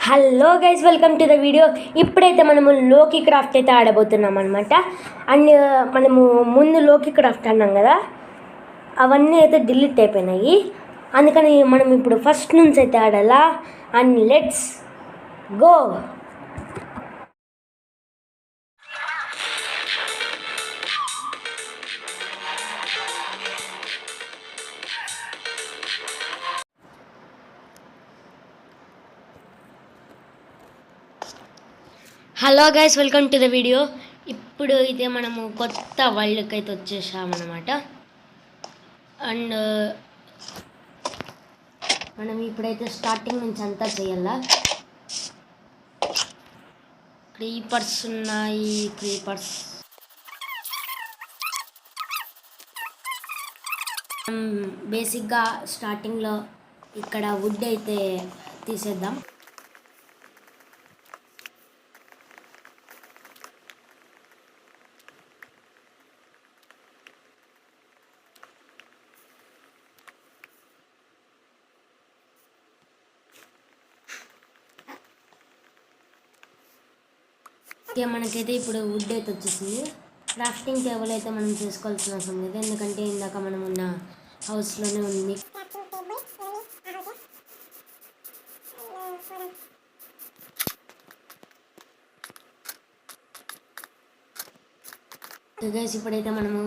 Hello guys, welcome to the video. ఇప్పుడైతే మనము లోకీ craft అయితే ఆడబోతున్నాం అనమాట. అండ్ మనము ముందు లోకీ క్రాఫ్ట్ అన్నాం కదా, అవన్నీ అయితే డిలీట్ అయిపోయినాయి. అందుకని మనం ఇప్పుడు ఫస్ట్ నుంచి అయితే ఆడాలా. And let's go. Hello guys, welcome to the video. ఇప్పుడు అయితే మనము కొత్త వరల్డ్కి అయితే వచ్చేసామన్నమాట. అండ్ మనం ఇప్పుడైతే స్టార్టింగ్ నుంచి అంతా చేయాలా. క్రీపర్స్ ఉన్నాయి, క్రీపర్స్. బేసిక్గా స్టార్టింగ్లో ఇక్కడ వుడ్ అయితే తీసేద్దాం. మనకైతే ఇప్పుడు వుడ్ అయితే వచ్చేసింది. క్రాఫ్టింగ్ టేబుల్ అయితే మనం చేసుకోవాల్సిన అవసరం లేదు, ఎందుకంటే ఇందాక మనం ఉన్న హౌస్లోనే ఉంది. గైస్, ఇప్పుడైతే మనము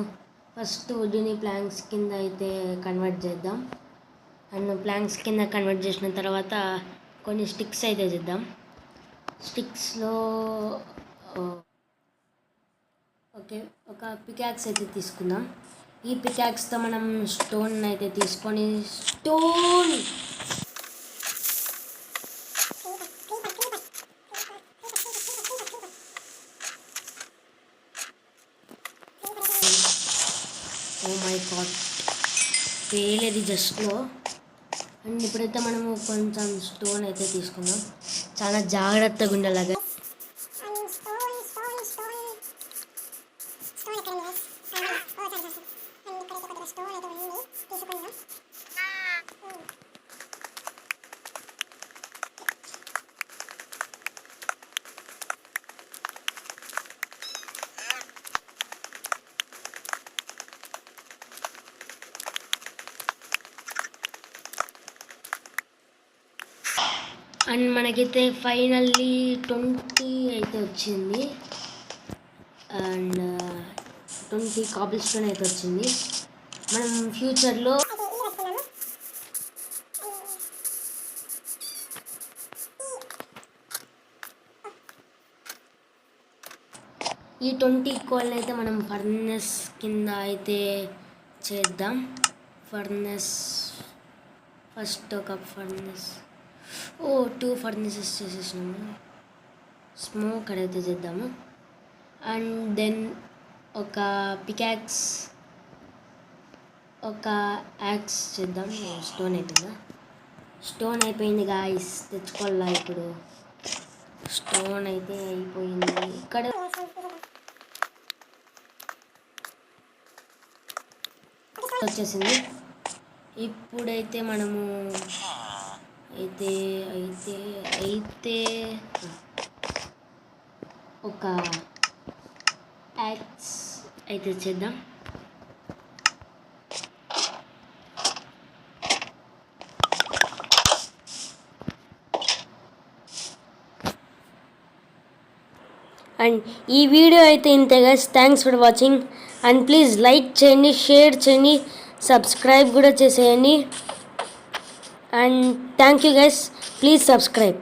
ఫస్ట్ వుడ్ని ప్లాంక్స్ కింద అయితే కన్వర్ట్ చేద్దాం. అండ్ ప్లాంక్స్ కింద కన్వర్ట్ చేసిన తర్వాత కొన్ని స్టిక్స్ అయితే చేద్దాం. స్టిక్స్లో ఓకే, ఒక పికాక్స్ అయితే తీసుకుందాం. ఈ పికాక్స్తో మనం స్టోన్ అయితే తీసుకొని స్టోన్ ఓ మై గాడ్, పేలేది జస్ట్లో. అండ్ ఇప్పుడైతే మనము కొంచెం స్టోన్ అయితే తీసుకుందాం. చాలా జాగ్రత్తగా ఉండాలి. అండ్ మనకైతే ఫైనల్లీ 20 అయితే వచ్చింది. అండ్ 20 కాబుల్ స్టోన్ అయితే వచ్చింది. మనం ఫ్యూచర్లో ఈ 20 కోల్ని అయితే మనం ఫర్నెస్ కింద అయితే చేద్దాం. ఫర్నెస్ ఫస్ట్ ఒక ఫర్నెస్ 2 ఫర్నెసెస్ చేసేసినాము. స్మోక్ అయితే చేద్దాము. అండ్ దెన్ ఒక పికాక్స్, ఒక యాక్స్ చేద్దాం. స్టోన్ అయిపోయిందా? స్టోన్ అయిపోయింది గాయ్స్, తెచ్చుకోవాలా. ఇప్పుడు స్టోన్ అయితే అయిపోయింది. ఇక్కడ వచ్చేసింది. ఇప్పుడైతే మనము అయితే ఒక యాక్స్ అయితే చేద్దాం. అండ్ ఈ వీడియో అయితే ఇంతే guys. Thanks for watching. And please like చేయండి, షేర్ చేయండి, సబ్స్క్రైబ్ కూడా చేసేయండి. And thank you guys, please subscribe.